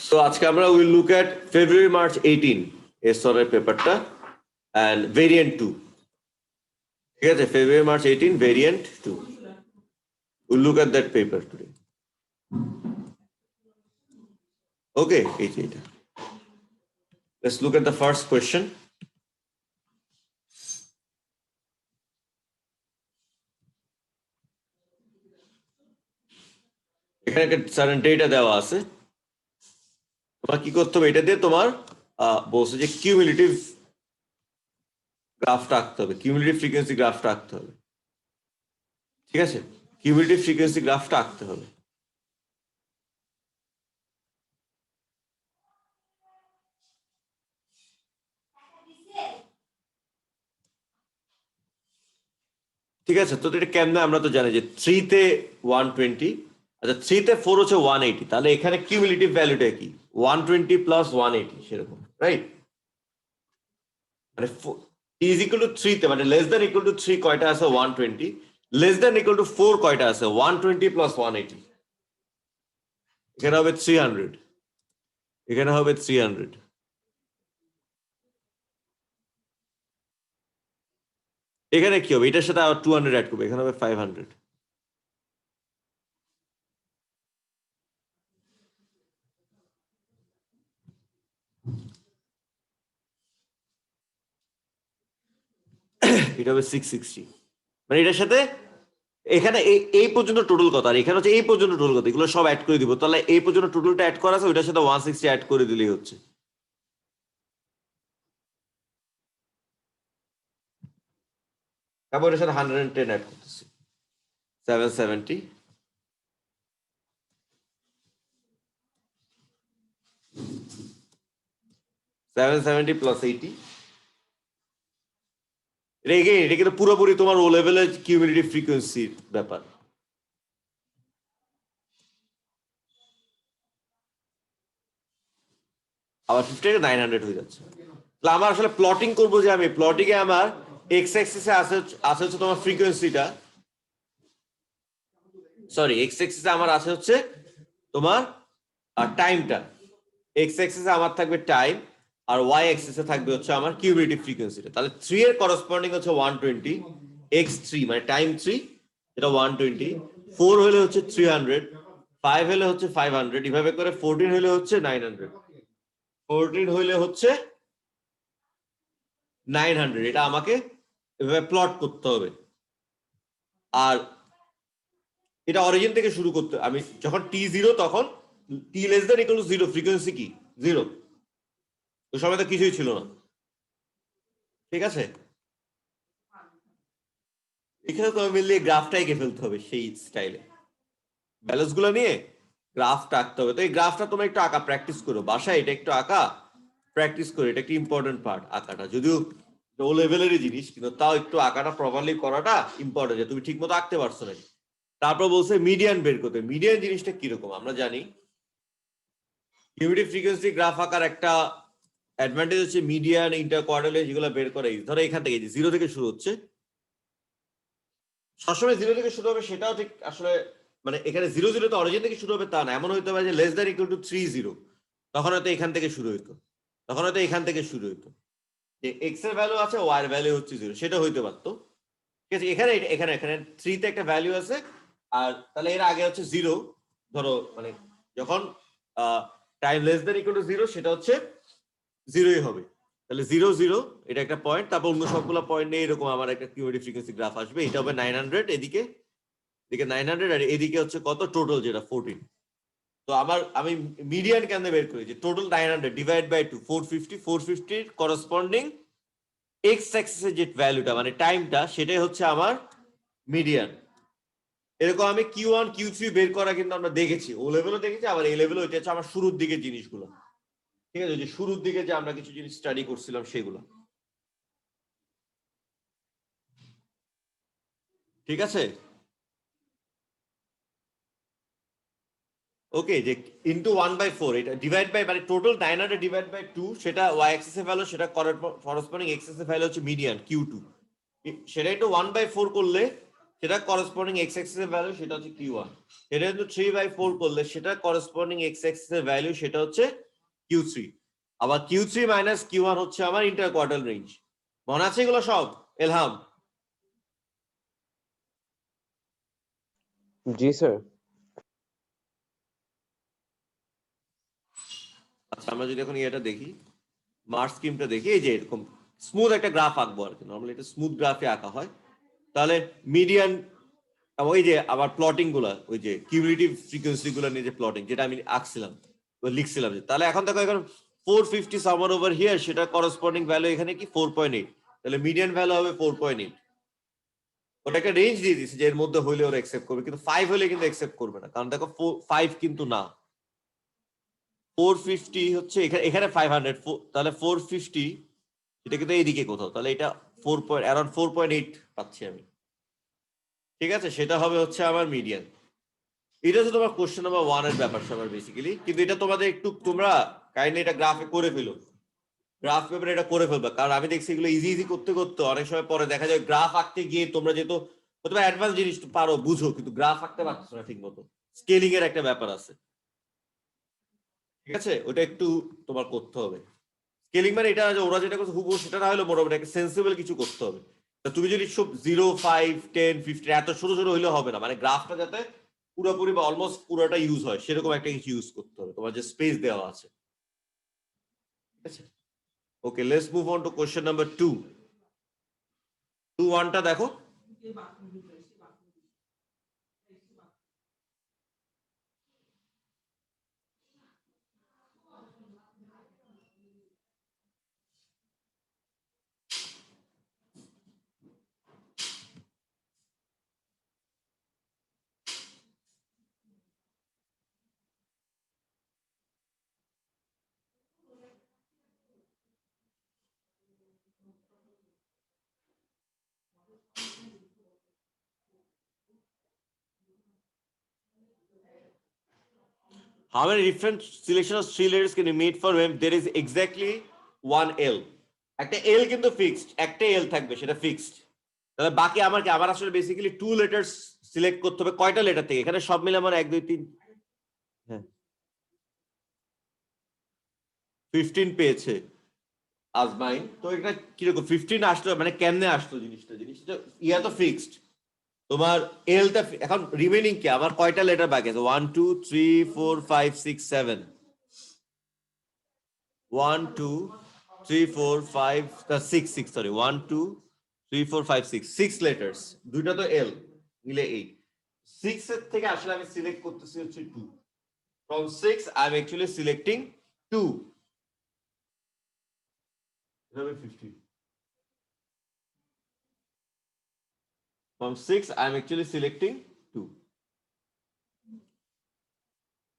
So আজকে আমরা will look at February March 18 SR এর পেপারটা and variant 2 ঠিক আছে February March 18 variant 2 we'll look at that paper today. Okay, এটা let's look at the first question. এখানে একটা সার্টেন ডেটা দেওয়া আছে, তোমার কি করতে হবে, এটা দিয়ে তোমার বলছে যে কিউমুলেটিভ গ্রাফটা আঁকতে হবে, কিউমুলেটিভ ফ্রিকোয়েন্সি গ্রাফটা আঁকতে হবে। ঠিক আছে, কিউমুলেটিভ ফ্রিকোয়েন্সি গ্রাফটা আঁকতে হবে। ঠিক আছে, তো এটা কেমনে আমরা তো জানি যে 3 তে 120, আচ্ছা 3 তে 4 হচ্ছে 180, তাহলে এখানে কিউমুলেটিভ ভ্যালুটা কি 120 প্লাস 180 সেরকম, রাইট? মানে ইজ ইকুয়াল টু 3 তে মানে লেস দ্যান ইকুয়াল টু 3 কয়টা আছে 120, লেস দ্যান ইকুয়াল টু 4 কয়টা আছে 120 প্লাস 180, এখানে হবে 300, এখানে হবে 300। এখানে কি হবে, এটার সাথে আবার 200 অ্যাড করবে, এখানে হবে 500। এটা হবে 660, মানে এটার সাথে এখানে এই পর্যন্ত টোটাল কথা, আর এখানে হচ্ছে এই পর্যন্ত টোটাল কথা, এগুলো সব অ্যাড করে দিব। তাহলে এই পর্যন্ত টোটালটা অ্যাড করা আছে, ওইটার সাথে 160 অ্যাড করে দিলেই হচ্ছে। তারপর এর সাথে 110 অ্যাড করতেছি, 770, 770 প্লাস 80। এটা কিন্তু পুরোপুরি তোমার ও লেভেলের কিউমুলেটিভ ফ্রিকোয়েন্সির ব্যাপার। আবার 50 900 হয়ে যাচ্ছে। তাহলে আমার আসলে প্লটিং করবো, যে আমি প্লটিং এ আমার এক্স অ্যাক্সিসে আছে হচ্ছে তোমার ফ্রিকোয়েন্সিটা, সরি এক্স অ্যাক্সিসে আমার আছে হচ্ছে তোমার টাইমটা, এক্স অ্যাক্সিসে আমার থাকবে টাইম, আর ওয়াই অ্যাক্সিসে থাকবে হচ্ছে আমার কিউমুলেটিভ ফ্রিকোয়েন্সিটা। তাহলে 3 এর করসপন্ডিং হচ্ছে 120 x3 মানে টাইম 3, এটা 120, 4 হলে হচ্ছে 300, 5 হলে হচ্ছে 500, এভাবে করে 14 হলে হচ্ছে 900, 14 হলে হচ্ছে 900। এটা আমাকে এভাবে প্লট করতে হবে। আর এটা অরিজিন থেকে শুরু করতে, আমি যখন t0 তখন t less than equal to 0, frequency কি 0, তো সময় তো কিছুই ছিল না। ঠিক আছে, এখানে তো মিলিয়ে গ্রাফটা এঁকে ফেলতে হবে সেই স্টাইলে, ব্যালেন্স গুলো নিয়ে গ্রাফটা আঁকতে হবে। তো এই গ্রাফটা তোমরা একটু আঁকা প্র্যাকটিস করো বাসায়, এটা একটু আঁকা প্র্যাকটিস করো, এটা একটা ইম্পর্টেন্ট পার্ট আঁকাটা, যদিও ও লেভেলেরই জিনিস, কিন্তু তাও একটু আঁকাটা প্রপারলি করাটা ইম্পর্টেন্ট, যে তুমি ঠিক মতো আঁকতে পারছো না। তারপর বলছে মিডিয়ান বের করতে। মিডিয়ান জিনিসটা কিরকম আমরা জানি, কিউমুলেটিভ ফ্রিকোয়েন্সি গ্রাফ আঁকার একটা অ্যাডভান্টেজ হচ্ছে মিডিয়ান, ইন্টারকোয়ার্টাইল যেগুলো বের করে, ধরো এখান থেকে 0 থেকে শুরু হচ্ছে, সবসময় 0 থেকে শুরু হবে সেটাও ঠিক আসলে, মানে এখানে 0 তো অরিজিন থেকে শুরু হবে তা না, এমন হইতে পারে যে লেস দ্যান ইকুয়াল টু 30, তখন হয়তো এখান থেকে শুরু হইতো, তখন হয়তো এখান থেকে শুরু হইতো, যে এক্স এর ভ্যালু আছে ওয়াই এর ভ্যালু হচ্ছে 0, সেটা হইতে পারতো। ঠিক আছে, এখানে এখানে এখানে 3 তে একটা ভ্যালু আছে, আর তাহলে এর আগে হচ্ছে 0, ধরো মানে যখন time less than equal to 0 সেটা হচ্ছে 0ই হবে। তাহলে 0 0 এটা একটা পয়েন্ট, তারপর অন্য সবগুলো পয়েন্ট নিয়ে এরকম আমার একটা কিউমুলেটিভ ফ্রিকোয়েন্সি গ্রাফ আসবে। এটা হবে 900, এদিকে 900, আর এদিকে হচ্ছে কত টোটাল, যেটা 14। তো আমি মিডিয়ান কেন বের করি, যে টোটাল 900 ডিভাইড বাই 2 450, 450 এর করসপন্ডিং এক্স অ্যাক্সিসের যে ভ্যালুটা মানে টাইমটা, সেটাই হচ্ছে আমার মিডিয়ান। এরকম আমি Q1 Q3 বের করা কিন্তু আমরা দেখেছি, ও লেভেলও দেখেছি, আবার এই লেভেলও, এটা হচ্ছে আমার শুরুর দিকের জিনিসগুলো। ঠিক আছে, যে শুরুর দিকে যে আমরা কিছু জিনিস স্টাডি করছিলাম সেগুলো। ঠিক আছে, ওকে, যে ইনটু 1/4, এটা ডিভাইড বাই মানে টোটাল 900 ডিভাইড বাই 2, সেটা ওয়াই অ্যাক্সিস এর ভ্যালু, সেটা করসপন্ডিং এক্স অ্যাক্সিস এর ভ্যালু হচ্ছে মিডিয়ান Q2, সেটা একটু 1/4 করলে সেটা করসপন্ডিং এক্স অ্যাক্সিস এর ভ্যালু সেটা হচ্ছে Q1, এটা কিন্তু 3/4 করলে সেটা করসপন্ডিং এক্স অ্যাক্সিস এর ভ্যালু সেটা হচ্ছে Q3, আবার Q3 মাইনাস Q1 হচ্ছে আমার ইন্টার কোয়ার্টাল রেঞ্জ। মনে আছে এগুলো সব এলহাম? জি স্যার। আচ্ছা আমরা যদি এখন এটা দেখি, মার্চ স্কিমটা দেখি, এই যে এরকম স্মুথ একটা গ্রাফ আঁকবো আর কি, নরমালি এটা স্মুথ গ্রাফে আঁকা হয়। তাহলে মিডিয়ান, ওই যে আবার প্লটিং গুলা, ওই যে কিউমুলেটিভ ফ্রিকোয়েন্সি গুলো নিয়ে যে প্লটিং যেটা আমি আঁকছিলাম লিখছিলাম, তাহলে এখন দেখো এখন 450 সামার ওভার হিয়ার, সেটা করসপন্ডিং ভ্যালু এখানে কি 4.8, তাহলে মিডিয়ান ভ্যালু হবে 4.8। ওটা একটা রেঞ্জ দিয়ে দিচ্ছে যে এর মধ্যে হইলে ওরা অ্যাকসেপ্ট করবে, কিন্তু 5 হলে কিন্তু অ্যাকসেপ্ট করবে না, কারণ দেখো 5 কিন্তু না, 450 হচ্ছে এখানে 500, তাহলে 450 এটা কিন্তু এইদিকে কোথাও, তাহলে এটা 4.8 পাচ্ছি আমি, ঠিক আছে, সেটা হবে হচ্ছে আমার মিডিয়ান। এটা হচ্ছে তোমার কোশ্চেন নাম্বার 1 এর ব্যাপার সবার বেসিক্যালি, কিন্তু এটা তোমাদের একটু তোমরা কাইন্ডলি এটা গ্রাফে করে ফেলো, গ্রাফ পেপারে এটা করে ফেলবে, কারণ আমি দেখছি এগুলো ইজি ইজি করতে করতে অনেক সময় পরে দেখা যায় গ্রাফ আঁকতে গিয়ে তোমরা যেহেতু প্রথমে অ্যাডভান্স জিনিস পারো বুঝো, কিন্তু গ্রাফ আঁকতে পারছো না ঠিক মতো, স্কেলিং এর একটা ব্যাপার আছে, ঠিক আছে, ওটা একটু তোমার করতে হবে। স্কেলিং মানে এটা যে ওরা যেটা করছে হুবহু সেটা না হলে মোটামুটি একটা সেন্সিবল কিছু করতে হবে। তুমি যদি সব 0, 5, 10, 15 এত ছোট ছোট হইলে হবে না, মানে গ্রাফটা যাতে পুরোপুরি বা অলমোস্ট পুরোটা ইউজ হয় সেরকম একটা কিছু ইউজ করতে হবে, তোমার যে স্পেস দেওয়া আছে, ঠিক আছে। Okay, let's move on to question number 2। 2.1টা দেখো। How many different selection of three letters can you made for when there is exactly one L? একটা L কিন্তু ফিক্সড, একটা L থাকবে সেটা ফিক্সড। তাহলে বাকি আমার কি, আমার আসলে বেসিক্যালি 2 লেটার্স সিলেক্ট করতে হবে কয়টা লেটার থেকে, এখানে সব মিলে আমার 1 2 3 হ্যাঁ 15 পেয়েছে আজমাইন। তো এটা কিরকম 15 আসলো, মানে কেমনে আসলো জিনিসটা ইয়া তো ফিক্সড, তোমার এলটা এখন রিমেইনিং কি আমার কয়টা লেটার বাকি আছে, 1 2 3 4 5 6 7, 1 2 3 4 5 6 6 সরি 1 2 3 4 5 6 6 লেটার্স, দুইটা তো এল মিলে 8, 6 এর থেকে আসলে আমি সিলেক্ট করতেছি হচ্ছে 2, from 6 I am actually selecting 2, এটা হবে 15, from 6 I am actually selecting 2,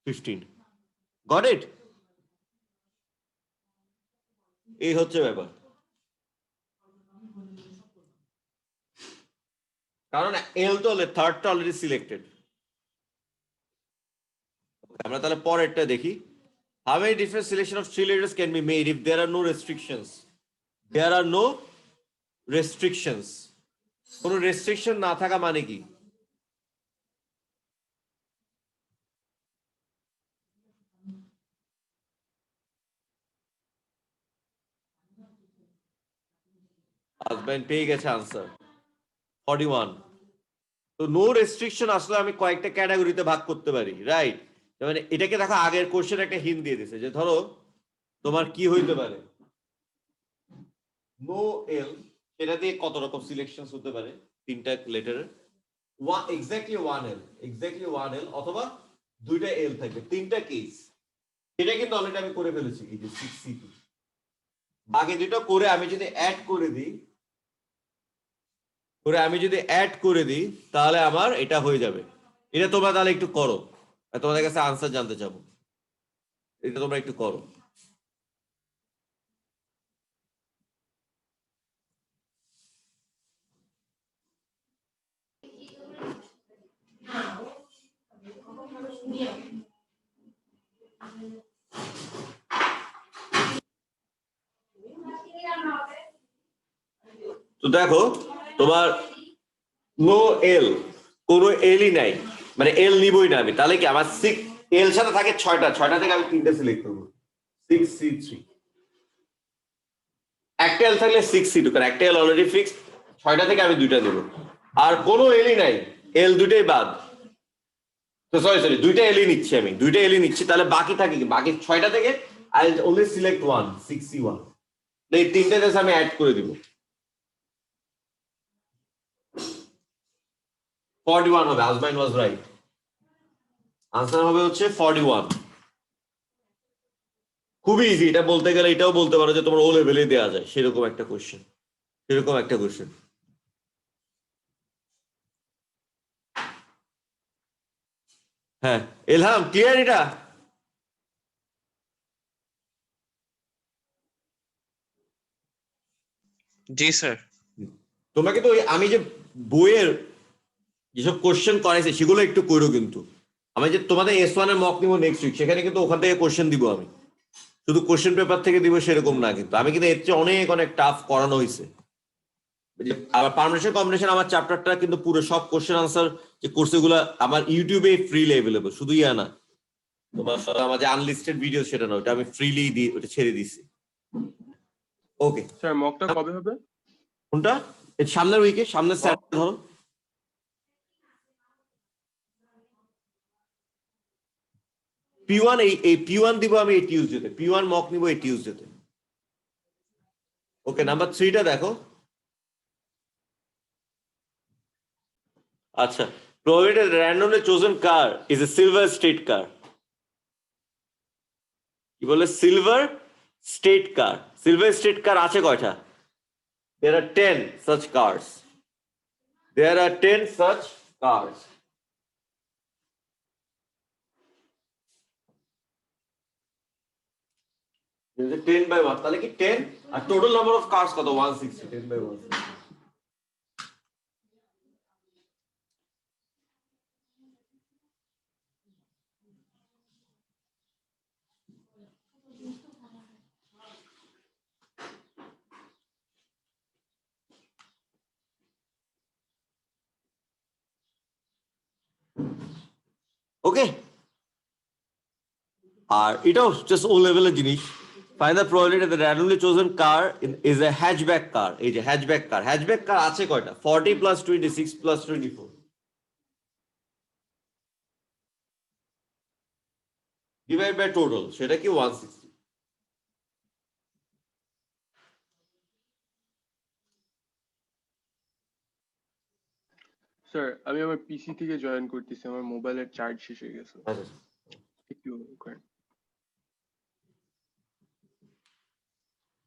15, got it? এই হচ্ছে ব্যাপার, কারণ এল তো থার্ডটা অলরেডি সিলেক্টেড। আমরা তাহলে পরেরটা দেখি, how many different selection of three letters can be made if there are no restrictions? There are no restrictions, কোনো রেস্ট্রিকশন না থাকা মানে কি? হাজবেন্ড পেয়ে গেছে আনসার 41। তো নো রেস্ট্রিকশন আসলে আমি কয়েকটা ক্যাটাগরিতে ভাগ করতে পারি, রাইট? মানে এটাকে দেখো আগের কোশ্চেন একটা হিন্ট দিয়ে দিছে, যে ধরো তোমার কি হইতে পারে নো এল, সেটা দিয়ে কত রকম সিলেকশন হতে পারে, তিনটা লেটারের এক্স্যাক্টলি ওয়ান এল অথবা দুইটা এল থাকবে, তিনটা কেস, এটা কিন্তু অলরেডি আমি করে ফেলেছি, এই যে 6C2 বাকি দুটো করে আমি যদি অ্যাড করে দিই, তাহলে আমার এটা হয়ে যাবে। এটা তোমরা তাহলে একটু করো, তোমাদের কাছে আনসার জানতে চাবো, এটা তোমরা একটু করো। তো দেখো তোমার নো এল, কোনো এলই নাই, মানে এল নিবই না আমি, তাহলে কি আমার সিক্স এল সাথে থাকে ছয়টা, ছয়টা থেকে আমি তিনটা সিলেক্ট করবো, 6C3। একটা এল থাকলে 6C2, কারণ একটা এল অলরেডি ফিক্সড, ছয়টা থেকে আমি দুইটা দেবো। আর কোনো এলই নাই, এল দুইটাই বাদ, তো সরি সরি দুইটা এলই নিচ্ছি, আমি দুইটা এলই নিচ্ছি, তাহলে বাকি থাকে কি, বাকি ছয়টা থেকে I only select one, 6C1। এই তিনটে জাস্ট আমি অ্যাড করে দিব, 41 হবে। আজমাইন ওয়াজ রাইট, আনসার হবে হচ্ছে 41। খুবই ইজি, এটা বলতে গেলে এটাও বলতে পারো যে তোমার ও লেভেলে দেওয়া যায়, সেরকম একটা কোশ্চেন, সেরকম একটা কোশ্চেন। হ্যাঁ, এলহাম ক্লিয়ার এটা? জি স্যার। তোমাকে তো আমি যে বইয়ের যেসব কোশ্চেন করাইছে সেগুলো একটু করো, কিন্তু আমি যে তোমাদের S1 এর মক নিব নেক্সট উইক, সেখানে কিন্তু ওখান থেকে কোশ্চেন দিব আমি, শুধু কোশ্চেন পেপার থেকে দিব সেরকম না, কিন্তু আমি কিন্তু এর চেয়ে অনেক অনেক টাফ করানো হয়েছে। আবার পারমিশন কম্বিনেশন আমার চ্যাপ্টারটা কিন্তু পুরো সব কোশ্চেন আনসার যে কোর্সগুলো আমার ইউটিউবে ফ্রিলি অ্যাভেলেবল, শুধু ইয়া না তোমার আমার যে আনলিস্টেড ভিডিও সেটা না, ওটা আমি ফ্রিলি ওটা ছেড়ে দিছি। ওকে স্যার মকটা কবে হবে? কোনটা? এর সামনের উইকে, সামনের স্যাটারডে ধরো। P1 এই P1 দিব আমি এই টিউসডেতে, P1 মক নিব এই টিউসডেতে। ওকে, নাম্বার 3টা দেখো। আচ্ছা, provided a randomly chosen car is a silver state car. কি বলে? সিলভার স্টেট কার। সিলভার স্টেট কার আছে কয়টা? There are 10 such cars. There are 10 such cars. There is a 10 by 1, তাহলে কি 10 আর টোটাল নাম্বার অফ কার্স কত? 160, 10 by 160। ওকে, আর এটাও just ও লেভেলের জিনিস। Find the probability that randomly chosen car is a hatchback car। এই যে হ্যাচব্যাক কার, হ্যাচব্যাক কার আছে কয়টা? 40 + 26 + 24 ডিভাইড বাই টোটাল, সেটা কি 160। স্যার আমি আমার পিসি থেকে জয়েন করতেছি, আমার মোবাইলের চার্জ শেষ হয়ে গেছে, আচ্ছা, একটু করেন।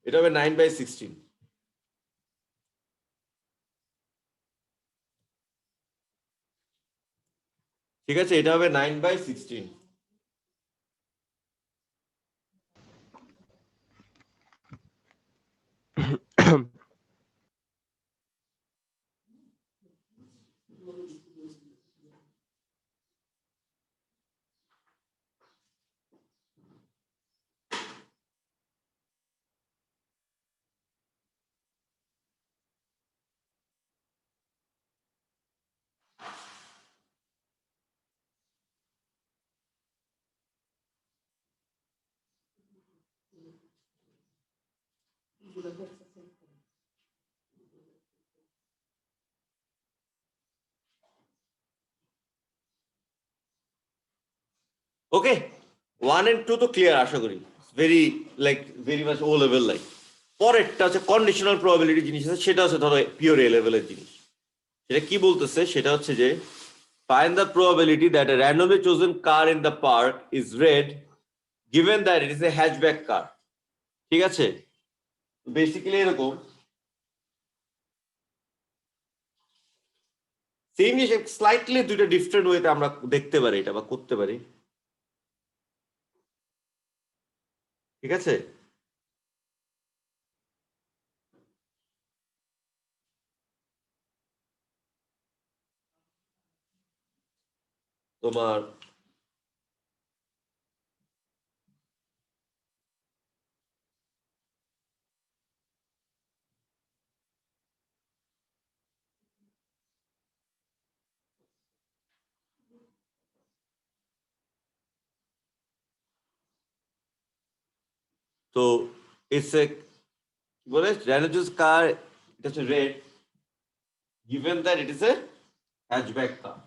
এটা হবে 9/16। ঠিক আছে, এটা হবে 9/16। ওকে, 1 and 2 তো ক্লিয়ার আশা করি, ভেরি ভেরি মাচ ও লেভেল লাইক। পরেরটা হচ্ছে কন্ডিশনাল প্রবাবিলিটি জিনিস আছে, সেটা হচ্ছে ধরো পিওর এ লেভেলের জিনিস। সেটা কি বলতেছে? সেটা হচ্ছে যে find the probability that a randomly chosen car in the park is red given that it is a hatchback car। ঠিক আছে, বেসিক্যালি এরকম সেম জিনিস স্লাইটলি দুইটা ডিফারেন্ট ওয়েতে আমরা দেখতে পারি এটা বা করতে পারি। ঠিক আছে, তোমার তো ইটস এ বলে রেনোজুস কার, এটা হচ্ছে red, given that it is a hatchback car.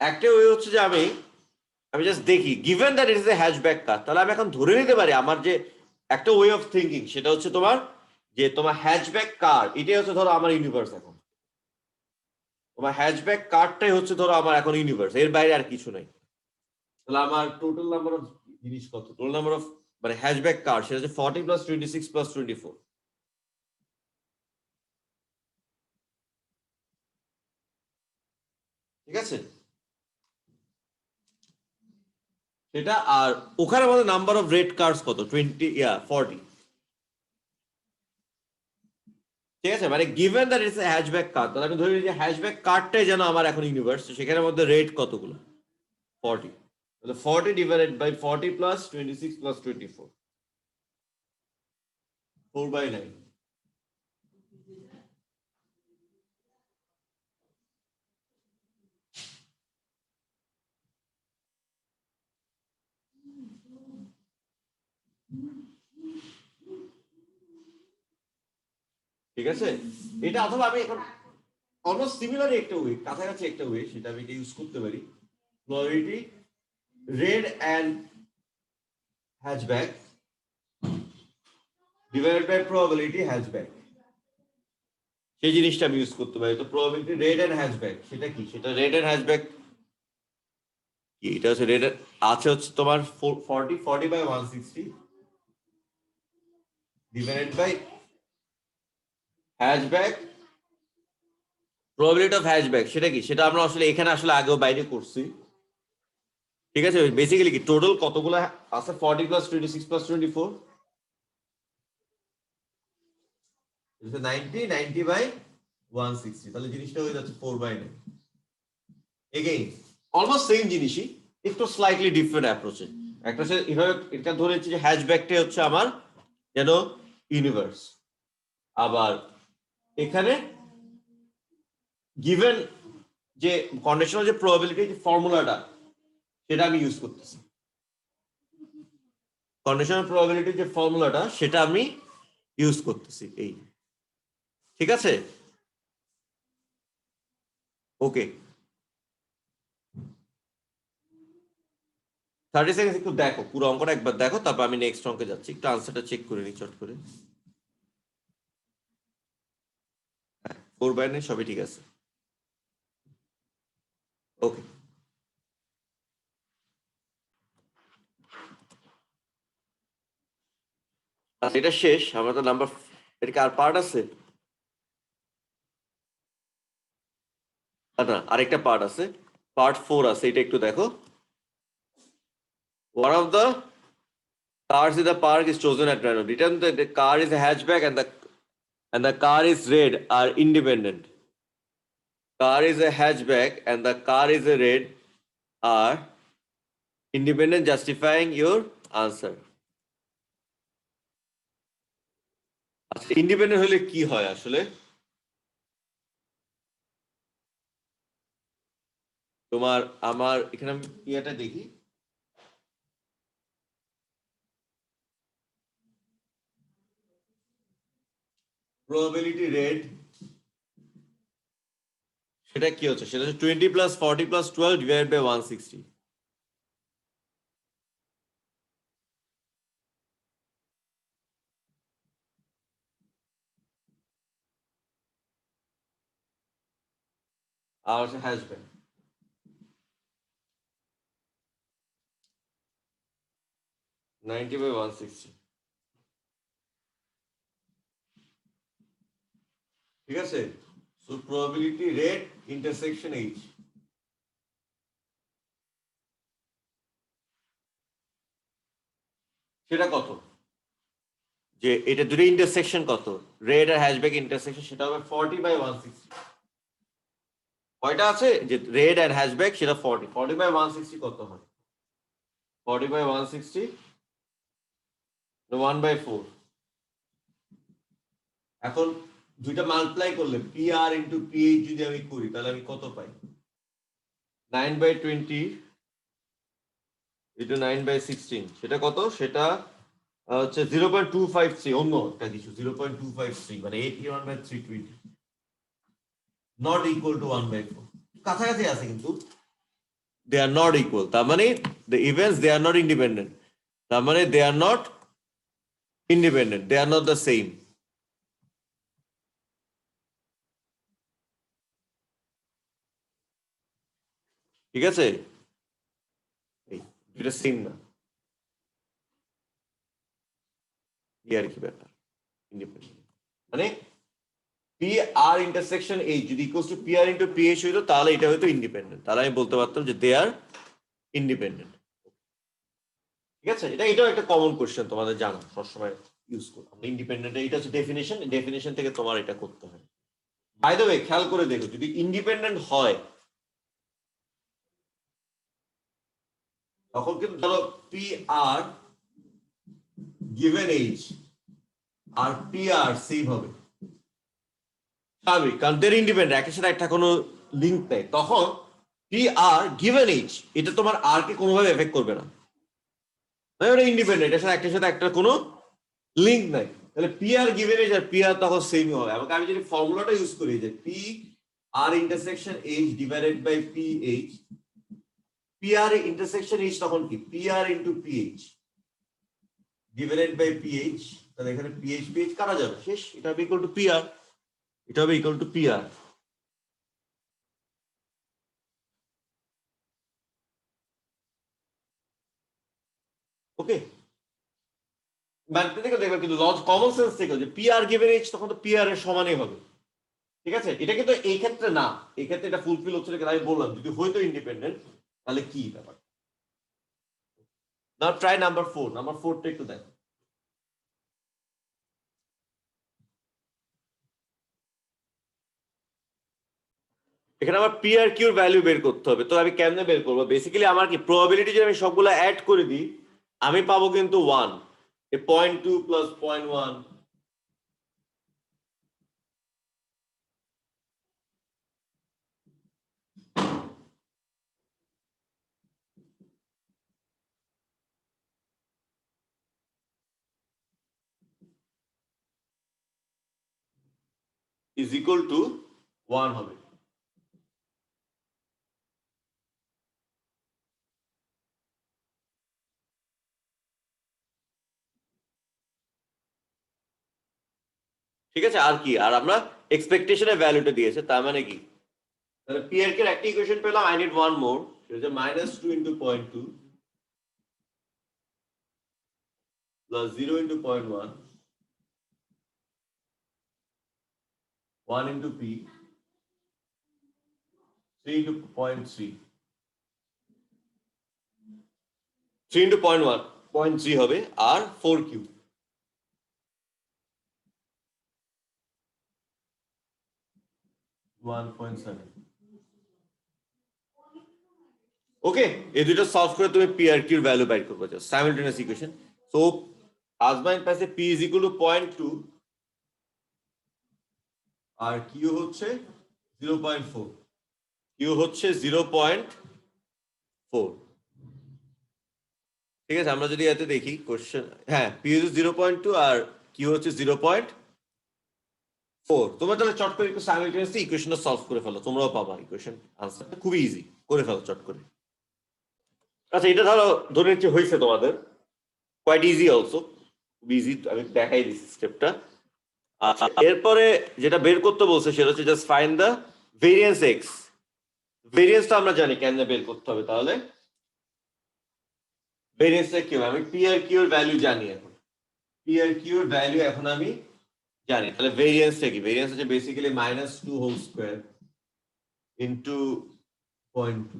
একটা ওয়ে হচ্ছে যে আমি জাস্ট দেখি given that it is a hatchback car, তাহলে আমি এখন ধরে নিতে পারি আমার যে একটা ওয়ে অফ থিঙ্কিং সেটা হচ্ছে তোমার যে তোমার হ্যাচব্যাক কার এটাই হচ্ছে ধরো আমার ইউনিভার্স, এখন তোমার হ্যাচব্যাক কারটাই হচ্ছে ধরো আমার এখন ইউনিভার্স, এর বাইরে আর কিছু নাই। তাহলে আমার টোটাল নাম্বার অফ জিনিস কত, টোটাল নাম্বার অফ মানে হ্যাচব্যাক কার সেটা হচ্ছে 40 + 26 + 24। ঠিক আছে, সেটা আর ওখানে আমাদের নাম্বার অফ রেড কার্ডস কত 40। ঠিক আছে, মানে given that it's a hatchback car, তাহলে আমি ধরে নিই যে হ্যাচব্যাক কারটাই যেন আমার এখন ইউনিভার্স, সেখানের মধ্যে রেড কতগুলো 40, তাহলে 40 ডিভাইডেড বাই 40 + 26 + 24, 4/9। ঠিক আছে, এটা অথবা আমি এখন অলমোস্ট সিমিলার একটা ওয়ে, কাছাকাছি একটা ওয়ে, সেটা আমি ইউজ করতে পারি। Probability red and hatchback divided by probability hatchback, সেই জিনিসটা আমি ইউজ করতে পারি। তো প্রবাবিলিটি রেড অ্যান্ড হ্যাচব্যাক সেটা কি, সেটা রেড অ্যান্ড হ্যাচব্যাক কি, এটা হচ্ছে রেড আছে হচ্ছে তোমার 40/160 divided by hatchback probability of hatchback, সেটা কি, সেটা আমরা আসলে এখানে আসলে আগেও বাইরে করছি। ঠিক আছে, বেসিক্যালি কি টোটাল কতগুলো আছে 40 + 26 + 24, 90/160, তাহলে জিনিসটা হয়ে যাচ্ছে 4/9। এগেইন অলমোস্ট সেম জিনিসই, একটু স্লাইটলি ডিফারেন্ট অ্যাপ্রোচে। একটা হচ্ছে এভাবে এটা ধরেছি যে হ্যাচব্যাকটাই হচ্ছে আমার যেন ইউনিভার্স, আবার এখানে গিভেন যে কন্ডিশনাল যে প্রবাবিলিটি যে ফর্মুলাটা সেটা আমি ইউজ করতেছি, কন্ডিশনাল প্রবাবিলিটি যে ফর্মুলাটা সেটা আমি ইউজ করতেছি এই। ঠিক আছে, ওকে 30 সেকেন্ড একটু দেখো, পুরো অঙ্কটা একবার দেখো, তারপর আমি নেক্সট অঙ্কে যাচ্ছি, একটু আনসারটা চেক করে নিই চট করে। 4/9 সবই ঠিক আছে, ওকে। আচ্ছা এটা শেষ, আমরা তো নাম্বার, এটা কি আর পার্ট আছে? না আরেকটা পার্ট আছে, পার্ট 4 আছে, এটা একটু দেখো। One of the cars in the park is chosen at random. Return the car is a hatchback and the car is red are independent. Car is a hatchback and the car is a red are independent, justifying your answer. আচ্ছা independent হলে কি হয় আসলে, তোমার আমার এখানে আমি ইয়েটা দেখি, প্রবাবিলিটি রেড সেটা কি হচ্ছে, সেটা হচ্ছে 20 + 40 + 12 ডিভাইডেড বাই 160। আর হচ্ছে হ্যাশব্যাক 90/160। ঠিক আছে, so probability red intersection H সেটা কত, যে এটা দুটো ইন্টারসেকশন কত, রেড আর হ্যাশব্যাক ইন্টারসেকশন, সেটা হবে 40/160। কয়টা আছে যে রেড আর হ্যাশব্যাক, সেটা 40/160 কত হয়, 40/160 1/4। এখন দুইটা মাল্টিপ্লাই করলে P R into P H যদি আমি করি তাহলে আমি কত পাই, 9/20 এটা 9/16 সেটা কত? সেটা হচ্ছে 0.253, অন্য একটা কিছু 0.253, মানে 81/320, নট ইকুয়াল টু 1/4। কাছাকাছি আছে কিন্তু দে আর নট ইকুয়াল, তার মানে the events they are not independent, তার মানে they are not independent, they are not the same. ঠিক আছে, এই দুইটা সেম না, এই আর কি ব্যাপার ইন্ডিপেন্ডেন্ট, মানে পি আর ইন্টারসেকশন এইচ যদি equals to P R into P H হইতো তাহলে এটা হয়তো ইন্ডিপেন্ডেন্ট, তাহলে আমি বলতে পারতাম যে দে আর ইন্ডিপেন্ডেন্ট। ঠিক আছে, এটাও একটা কমন কোশ্চেন, তোমাদের জানা সবসময় ইউজ করো ইন্ডিপেন্ডেন্ট, এটা হচ্ছে ডেফিনেশন, ডেফিনেশন থেকে তোমার এটা করতে হয়। বাই দ্য ওয়ে খেয়াল করে দেখো, যদি ইন্ডিপেন্ডেন্ট হয় তখন কিন্তু ধরো পি আর গিভেন এইচ আর পি আর সেম হবে, স্বাভাবিক, কারণ দের ইন্ডিপেন্ডেন্ট, একের সাথে একটা কোনো লিঙ্ক নেই, তখন পি আর গিভেন এইচ এটা তোমার আর কে কোনোভাবে এফেক্ট করবে না, মানে ওটা ইন্ডিপেন্ডেন্ট, এর সাথে একটা কোনো লিঙ্ক নাই, তাহলে পি আর গিভেন এইচ আর পি আর তখন সেমই হবে। এবং আমি যদি ফর্মুলাটা ইউজ করি যে P R intersection H divided by P H, P R intersection H তখন কি P R into P H divided by P H, তাহলে এখানে পি এইচ কাটা যাবে, শেষ, এটা হবে ইকুয়াল টু পি আর, এটা হবে equal to P R. Okay, mathematical দেখবে কিন্তু লজ কমন সেন্স থেকে যে পি আর গিভেন এইচ তখন তো পি আর এর সমানই হবে। ঠিক আছে, এটা কিন্তু এই ক্ষেত্রে না, এই ক্ষেত্রে এটা ফুলফিল হচ্ছে না, আমি বললাম যদি হয়তো ইন্ডিপেন্ডেন্ট তাহলে কি ব্যাপার। নাও ট্রাই নাম্বার 4, নাম্বার 4টা একটু দেখো। এখানে আমার পি আর কিউর ভ্যালু বের করতে হবে, তো আমি কেমনে বের করবো? বেসিক্যালি আমার কি প্রবাবিলিটি যদি আমি সবগুলো অ্যাড করে দিই আমি পাবো কিন্তু 1, এ 0.2 প্লাস 0.1 ইজ ইকুয়াল টু 1 হবে। ঠিক আছে, আর কি, আর আমরা এক্সপেকটেশনের ভ্যালুটা দিয়েছে, তার মানে কি, তাহলে পি আর এর একটা ইকুয়েশন পেলাম, আই নিড ওয়ান মোর, সেটা হচ্ছে -2 into 0.2 plus 0 into 0.1 1 into P 3 into 0.3 3 into 0.1 0.3 হবে, আর 4 কিউ 1.7। ওকে, এই দুটো সলভ করে তুমি পি আর কিউর ভ্যালু বাইর করবে, just simultaneous equation. So Azmain পাশে পি ইজ ইকুয়াল টু 0.2 আর কিউ হচ্ছে 0.4, কিউ হচ্ছে 0.4। ঠিক আছে, আমরা যদি এতে দেখি কোশ্চেন, হ্যাঁ পি ইজ 0.2 আর কিউ হচ্ছে 0.4, তোমরা তাহলে চট করে একটু সাইমালটেনিয়াসলি ইকুয়েশনটা সলভ করে ফেলো, তোমরাও পাবা ইকুয়েশন আনসারটা খুবই ইজি, করে ফেলো চট করে। আচ্ছা, এটা ধরো ধরে নিচ্ছি হয়েছে তোমাদের, কোয়াইট ইজি অলসো, ইজি, আমি দেখাই দিচ্ছি স্টেপটা। এরপরে যেটা বের করতে বলছে সেটা হচ্ছে just find the variance X. ভেরিয়েন্সটা আমরা জানি কেন বের করতে হবে, তাহলে ভেরিয়েন্সটা কি হবে, আমি পি আর কিউ এর ভ্যালু জানি, এখন পি আর কিউ এর ভ্যালু এখন আমি জানি, তাহলে ভেরিয়েন্সটা কি, ভেরিয়েন্স হচ্ছে basically -2 whole square into 0.2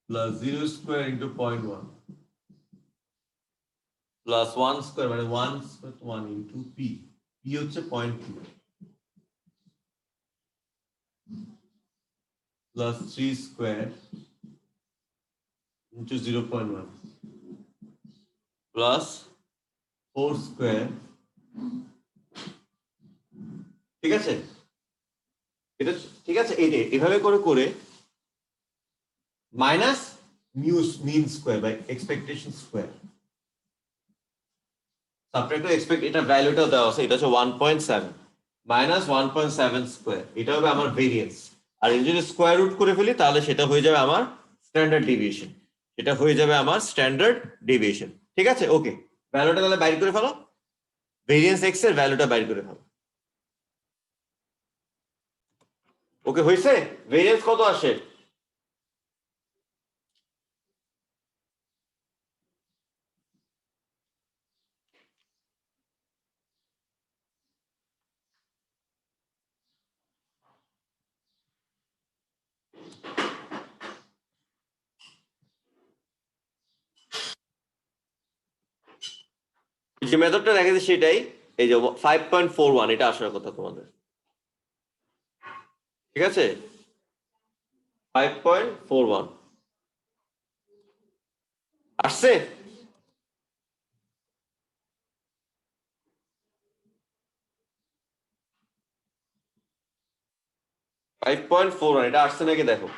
plus 0 square into 0.1 plus 1 square, মানে 1 স্কয়ার 1 ইনটু পি, পি হচ্ছে 0.2 plus 3 square into 0.1 plus 4 square. ঠিক আছে, এটা ঠিক আছে, এই এভাবে করে করে minus mean square by expectation square. Subtract expect, এটা ভ্যালুটা দেওয়া আছে, এটা হচ্ছে 1.7 মাইনাস 1.7 স্কোয়ার, এটা হবে আমার ভেরিয়েন্স। আর এটা যদি স্কোয়ার রুট করে ফেলি তাহলে সেটা হয়ে যাবে আমার স্ট্যান্ডার্ড ডেভিয়েশন, সেটা হয়ে যাবে আমার স্ট্যান্ডার্ড ডেভিয়েশন। ঠিক আছে, ওকে, ভ্যালুটা তাহলে বাইর করে ফেলো, ভেরিয়েন্স এক্স এর ভ্যালুটা বাইর করে ফেলো। ওকে, হয়েছে? ভেরিয়েন্স কত আসে? যে মেথডটা দেখেছি সেটাই, এই যে 5.41, এটা আসার কথা তোমাদের। ঠিক আছে, 5.41 আসছে। 5.41 এটা আসছে নাকি দেখো।